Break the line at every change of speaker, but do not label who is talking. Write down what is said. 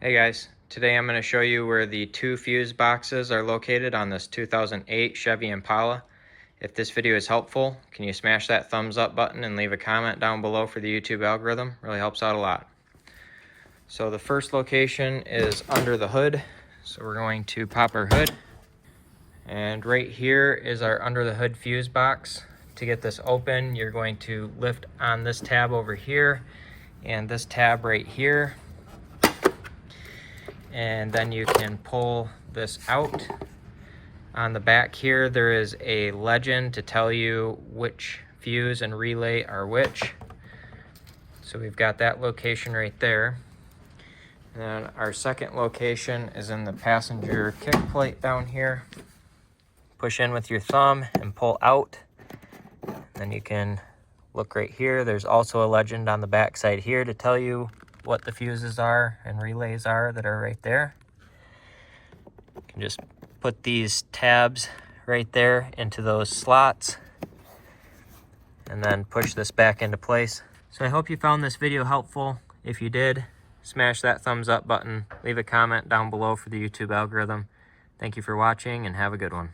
Hey guys, today I'm going to show you where the two fuse boxes are located on this 2008 Chevy Impala. If this video is helpful, can you smash that thumbs up button and leave a comment down below for the YouTube algorithm? Really helps out a lot. So the first location is under the hood. So we're going to pop our hood. And right here is our under the hood fuse box. To get this open, you're going to lift on this tab over here and this tab right here. And then you can pull this out. On the back here there is a legend to tell you which fuse and relay are which. So we've got that location right there. And then our second location is in the passenger kick plate down here. Push in with your thumb and pull out. Then you can look right here. There's also a legend on the back side here to tell you what the fuses are and relays are that are right there. You can just put these tabs right there into those slots and then push this back into place. So I hope you found this video helpful. If you did, smash that thumbs up button, leave a comment down below for the YouTube algorithm. Thank you for watching and have a good one.